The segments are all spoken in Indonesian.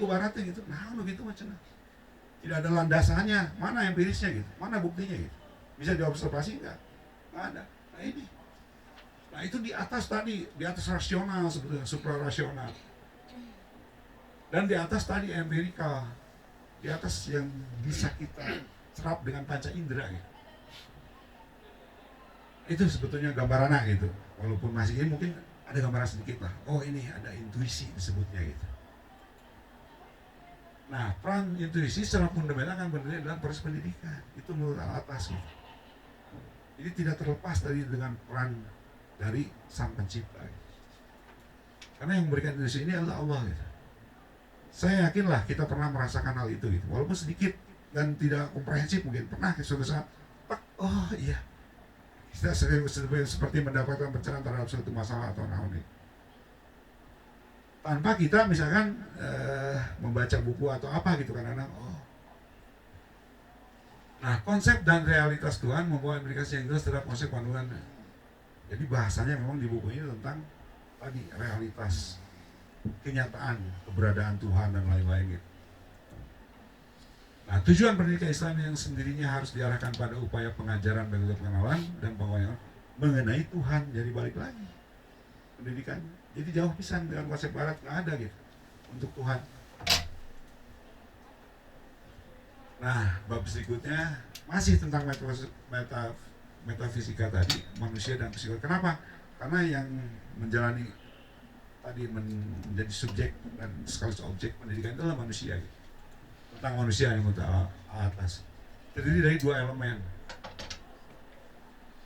Baratnya gitu, nah lo gitu macam tidak ada landasannya, mana empirisnya gitu, mana buktinya gitu, bisa diobservasi nggak ada. Nah ini, nah itu di atas tadi, di atas rasional sebetulnya, supra rasional, dan di atas tadi empirikal, di atas yang bisa kita serap dengan panca indera gitu. Itu sebetulnya gambarannya gitu, walaupun masih ini mungkin ada gambaran sedikit lah, oh ini ada intuisi disebutnya gitu. Nah, peran intuisi secara fundamental kan berdiri dalam proses pendidikan. Itu menurut atas gitu. Jadi tidak terlepas dari dengan peran dari sang pencipta gitu. Karena yang memberikan intuisi ini adalah Allah gitu. Saya yakinlah kita pernah merasakan hal itu gitu. Walaupun sedikit dan tidak komprehensif mungkin. Pernah suatu saat, oh iya. Kita seperti mendapatkan pencerahan terhadap suatu masalah atau naon itu. Tanpa kita misalkan membaca buku atau apa gitu kadang-kadang, oh. Nah, konsep dan realitas Tuhan membawa implikasi yang jelas terhadap konsep kandungan. Jadi bahasanya memang di buku ini tentang tadi realitas, kenyataan, keberadaan Tuhan dan lain-lain gitu. Nah, tujuan pendidikan Islam yang sendirinya harus diarahkan pada upaya pengajaran bagi pengenalan dan pengawalan mengenai Tuhan. Jadi balik lagi pendidikan. Jadi jauh pisan dengan konsep barat, nggak ada gitu untuk Tuhan. Nah, bab berikutnya masih tentang metafisika tadi, manusia dan psikologi. Kenapa? Karena yang menjalani tadi menjadi subjek dan sekaligus objek pendidikan adalah manusia gitu. Tentang manusia yang mutlak atas. Terdiri dari dua elemen,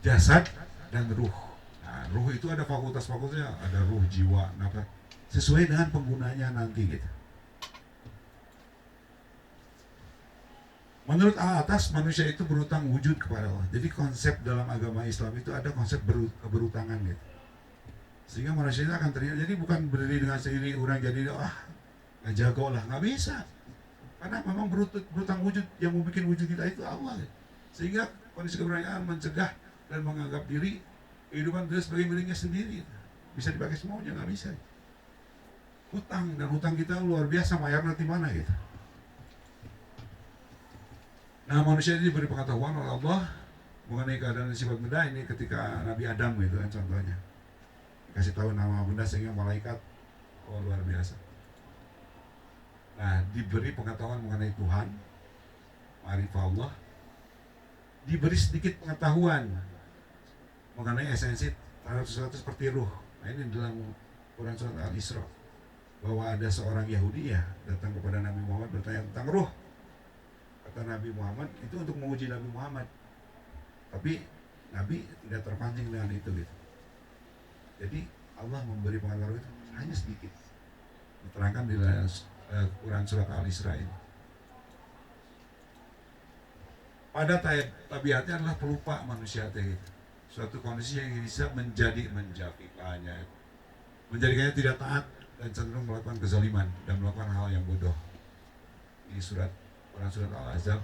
jasad dan ruh. Nah, ruh itu ada fakultas-fakultasnya, ada ruh, jiwa, nafas, sesuai dengan penggunanya nanti gitu. Menurut atas, manusia itu berutang wujud kepada Allah. Jadi konsep dalam agama Islam itu ada konsep keberutangan gitu. Sehingga manusia itu akan terlihat. Jadi bukan berdiri dengan sendiri orang jadi nggak jago lah, nggak bisa. Karena memang berutang wujud, yang membuat wujud kita itu Allah gitu. Sehingga kondisi keberadaan mencegah dan menganggap diri kehidupan dia sebagai miliknya sendiri. Bisa dipakai semuanya, nggak bisa. Hutang, dan hutang kita luar biasa, mayar nanti mana gitu. Nah, manusia ini diberi pengetahuan oleh Allah mengenai keadaan sifat benda ini ketika Nabi Adam gitu kan contohnya. Dikasih tahu nama benda sehingga malaikat, oh luar biasa. Nah, diberi pengetahuan mengenai Tuhan, ma'rifah Allah, diberi sedikit pengetahuan mengenai esensi terhadap sesuatu seperti ruh. Nah, ini dalam Quran surat Al-Isra, bahwa ada seorang Yahudi ya datang kepada Nabi Muhammad bertanya tentang ruh. Kata Nabi Muhammad, itu untuk menguji Nabi Muhammad. Tapi Nabi tidak terpancing dengan itu gitu. Jadi Allah memberi pengetahuan itu hanya sedikit. Diterangkan di Quran surat Al-Isra ini. Pada tabiatnya adalah pelupa manusia gitu. Suatu kondisi yang bisa menjadikannya tidak taat dan cenderung melakukan kezaliman dan melakukan hal yang bodoh. Ini Quran surat Al-Ahzab,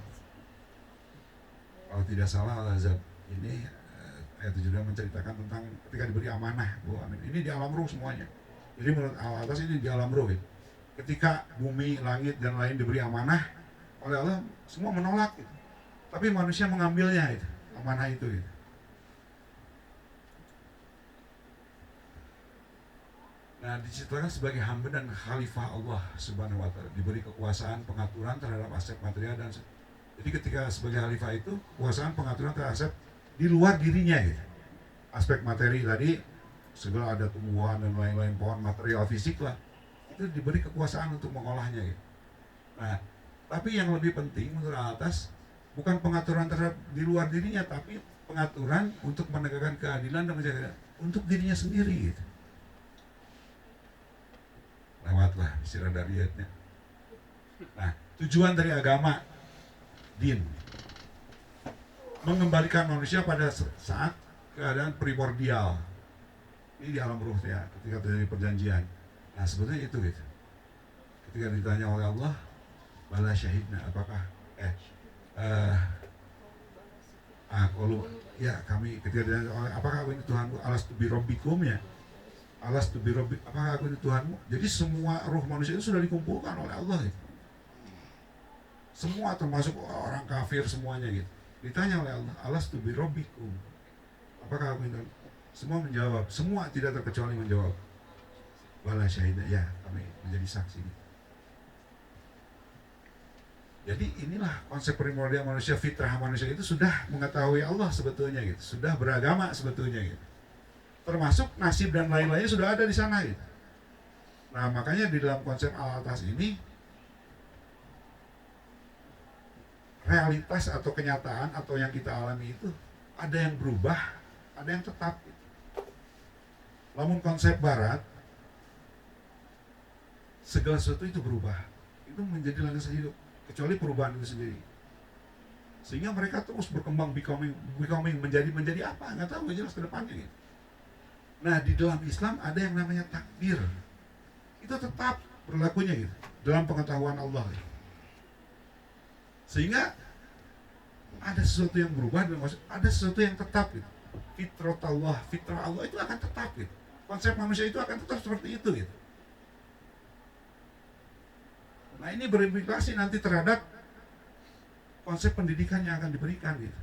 kalau tidak salah Al-Ahzab ini ayat 7 menceritakan tentang ketika diberi amanah. Ini di alam ruh semuanya. Jadi menurut Al-Atas ini di alam ruh gitu. Ketika bumi, langit dan lain diberi amanah oleh Allah, semua menolak gitu. Tapi manusia mengambilnya itu, amanah itu gitu. Nah, diciptakan sebagai hamba dan khalifah Allah Subhanahu wa Ta'ala, diberi kekuasaan pengaturan terhadap aset material dan jadi ketika sebagai khalifah itu kekuasaan pengaturan terhadap aset di luar dirinya gitu. Aspek materi tadi segala ada tumbuhan dan lain-lain, pohon, material fisik lah, itu diberi kekuasaan untuk mengolahnya gitu. Nah, tapi yang lebih penting menurut atas bukan pengaturan terhadap di luar dirinya, tapi pengaturan untuk menegakkan keadilan dan menjaga untuk dirinya sendiri gitu. Lewatlah istilah dariyatnya. Nah, tujuan dari agama din mengembalikan manusia pada saat keadaan primordial. Ini di alam ruh ya, ketika terjadi perjanjian. Nah, sebetulnya itu gitu. Ketika ditanya oleh Allah, bala syahidna, apakah kalau ya kami ketika ditanya oleh apakah ini Tuhan alastu bi rabbikum ya. Alas tu birobik, apakah aku ini Tuhanmu? Jadi semua ruh manusia itu sudah dikumpulkan oleh Allah gitu. Semua termasuk orang kafir semuanya gitu. Ditanya oleh Allah, alas tu birobikum, apakah aku ini? Semua menjawab, semua tidak terkecuali menjawab. Wala syahidah, ya kami menjadi saksi. Jadi inilah konsep primordial manusia, fitrah manusia itu sudah mengetahui Allah sebetulnya gitu, sudah beragama sebetulnya gitu. Termasuk nasib dan lain-lainnya sudah ada di sana gitu. Nah makanya di dalam konsep al-atas ini realitas atau kenyataan atau yang kita alami itu ada yang berubah, ada yang tetap gitu. Namun konsep barat segala sesuatu itu berubah, itu menjadi landasan hidup kecuali perubahan itu sendiri. Sehingga mereka terus berkembang, becoming menjadi apa nggak tahu, nggak jelas ke depannya gitu. Nah di dalam Islam ada yang namanya takdir, itu tetap berlakunya gitu dalam pengetahuan Allah gitu. Sehingga ada sesuatu yang berubah dan ada sesuatu yang tetap gitu. Fitrah Allah itu akan tetap gitu. Konsep manusia itu akan tetap seperti itu gitu. Nah ini berimplikasi nanti terhadap konsep pendidikan yang akan diberikan gitu.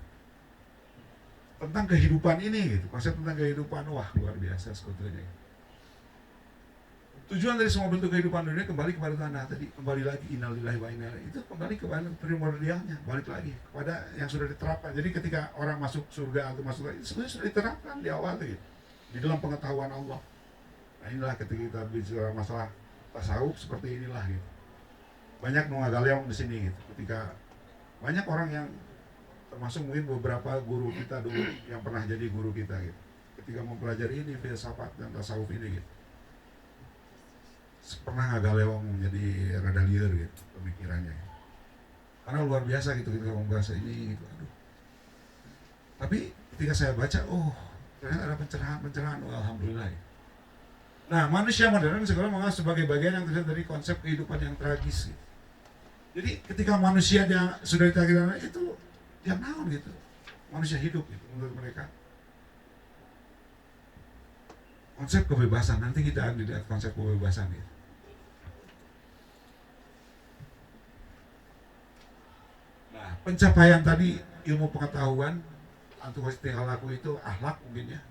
Tentang kehidupan ini gitu, konsep tentang kehidupan, wah luar biasa sebetulnya. Tujuan dari semua bentuk kehidupan dunia kembali kepada tanah tadi, kembali lagi innalillahi wa inna ilaihi, itu kembali kepada primordialnya, balik lagi kepada yang sudah diterapkan. Jadi ketika orang masuk surga atau masuk itu sebenarnya sudah diterapkan di awal gitu, di dalam pengetahuan Allah. Nah inilah ketika kita bicara masalah tasawuf seperti inilah gitu. Banyak nungagaleong di sini gitu. Ketika banyak orang yang termasuk mungkin beberapa guru kita dulu yang pernah jadi guru kita gitu, ketika mempelajari ini filsafat dan tasawuf ini gitu, pernah agak lewong menjadi rada liar gitu pemikirannya, karena luar biasa gitu ketika membahas ini gitu. Aduh. Tapi ketika saya baca, oh ternyata ada pencerahan, oh, alhamdulillah ya. Nah manusia modern sekarang menganggap sebagai bagian yang terjadi dari konsep kehidupan yang tragis gitu. Jadi ketika manusia yang sudah ditakdirkan itu dia naon gitu, manusia hidup gitu menurut mereka. Konsep kebebasan, nanti kita akan lihat konsep kebebasan gitu. Nah pencapaian tadi ilmu pengetahuan antukostialaku itu akhlak mungkin ya,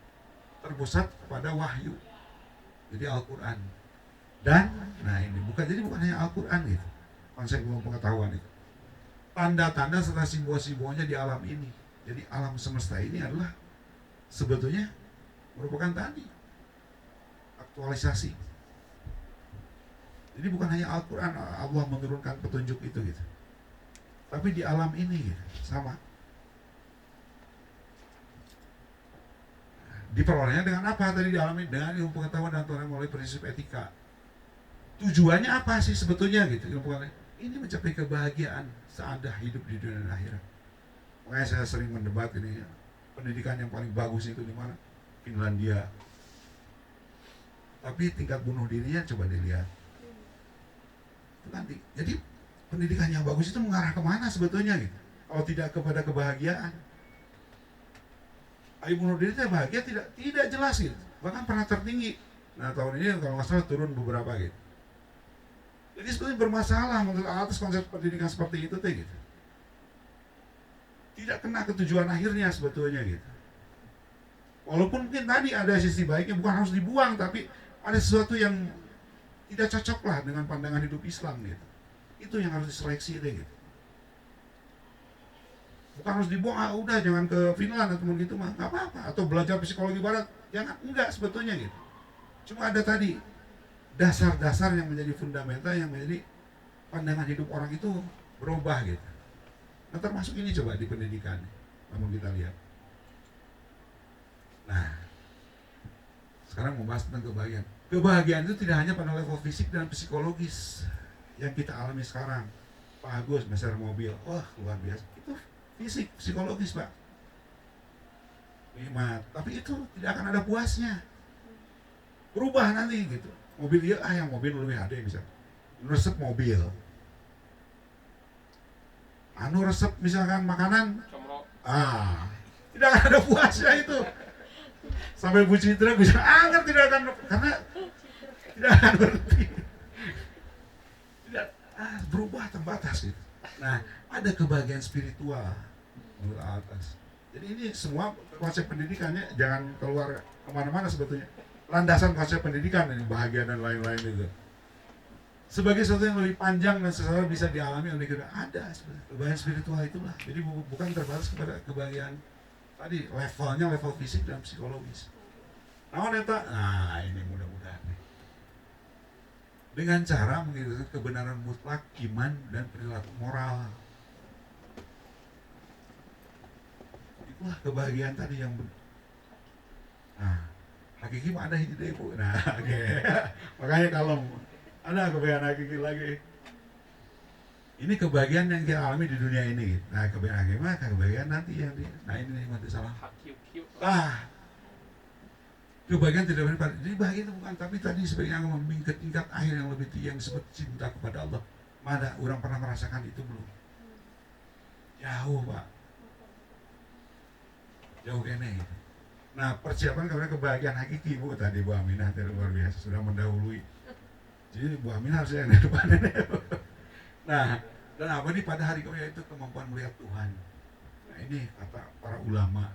terpusat kepada wahyu, jadi Al-Quran. Dan nah ini bukan hanya Al-Quran gitu, konsep ilmu pengetahuan itu tanda-tanda serta simbol-simbolnya di alam ini. Jadi alam semesta ini adalah sebetulnya merupakan tadi aktualisasi. Jadi bukan hanya Al-Quran Allah menurunkan petunjuk itu gitu, tapi di alam ini gitu, sama. Diperolehnya dengan apa tadi di alam ini? Dengan ilmu pengetahuan dan pengetahuan melalui prinsip etika. Tujuannya apa sih sebetulnya gitu ilmu pengetahuan? Ini mencapai kebahagiaan, saadah hidup di dunia dan akhirat. Makanya saya sering mendebat ini, pendidikan yang paling bagus itu di mana? Finlandia. Tapi tingkat bunuh dirinya coba dilihat. Itu nanti. Jadi pendidikan yang bagus itu mengarah kemana sebetulnya gitu? Kalau tidak kepada kebahagiaan. Ayo bunuh diri bahagia tidak jelas gitu. Bahkan pernah tertinggi. Nah tahun ini kalau nggak salah turun beberapa gitu. Jadi sebetulnya bermasalah menurut atas konsep pendidikan seperti itu gitu. Tidak kena ketujuan akhirnya sebetulnya gitu. Walaupun mungkin tadi ada sisi baiknya, bukan harus dibuang, tapi ada sesuatu yang tidak cocok lah dengan pandangan hidup Islam gitu. Itu yang harus diseleksi gitu. Bukan harus dibuang, udah jangan ke Finland atau gitu mah, nggak apa-apa. Atau belajar psikologi barat, jangan, enggak sebetulnya gitu. Cuma ada tadi dasar-dasar yang menjadi fundamental, yang menjadi pandangan hidup orang itu berubah gitu. Nah termasuk ini coba di pendidikan, namun kita lihat. Nah sekarang membahas tentang kebahagiaan. Kebahagiaan itu tidak hanya pada level fisik dan psikologis yang kita alami sekarang. Pak Agus meser mobil, wah luar biasa. Itu fisik, psikologis Pak. Nikmat, tapi itu tidak akan ada puasnya. Berubah nanti gitu. Mobil dia, yang mobil lebih ada bisa. Resep mobil. Anu resep misalkan makanan, tidak ada puasnya itu. Sampai Bu Citra bisa ngerti tidak akan, karena tidak akan berhenti, tidak berubah terbatas gitu. Nah, ada kebahagiaan spiritual menurut atas. Jadi ini semua konsep pendidikannya jangan keluar kemana-mana sebetulnya. Landasan konsep pendidikan ini bahagia dan lain-lain itu. Sebagai sesuatu yang lebih panjang dan sesuatu bisa dialami oleh kita, ada kebahagiaan spiritual itulah. Jadi bukan terbatas kepada kebahagiaan tadi levelnya, level fisik dan psikologis. Nah ini mudah-mudahan dengan cara mengikuti kebenaran mutlak iman dan perilaku moral. Itulah kebahagiaan tadi yang nah, hakiki mah ada hiji Bu. Nah, okay. Makanya kalau ada kebahagiaan hakiki lagi. Ini kebahagiaan yang kita alami di dunia ini. Nah, kebahagiaan nanti yang nah ini mati salah. Kebahagiaan tidak benar. Jadi bahagia itu bukan, tapi tadi sebagai yang ke tingkat akhir yang lebih tinggi yang disebut cinta kepada Allah. Mana orang pernah merasakan itu belum? Jauh Pak. Jauh kene gitu. Nah persiapan kepada kebahagiaan hakiki Bu tadi Bu Aminah luar biasa sudah mendahului. Jadi Bu Aminah harus yang di depan ini. Nah dan apa nih pada hari kaya itu kemampuan melihat Tuhan. Nah ini kata para ulama.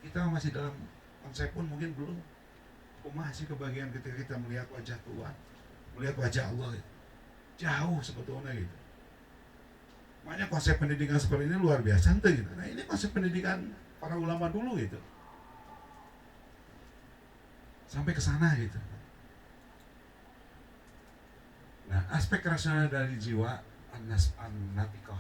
Kita masih dalam konsep pun mungkin belum masih kebahagiaan ketika kita melihat wajah Tuhan, melihat wajah Allah gitu. Jauh sebetulnya gitu. Makanya konsep pendidikan seperti ini luar biasa gitu. Nah ini konsep pendidikan para ulama dulu gitu, sampai ke sana gitu. Nah aspek rasional dari jiwa an-natiqah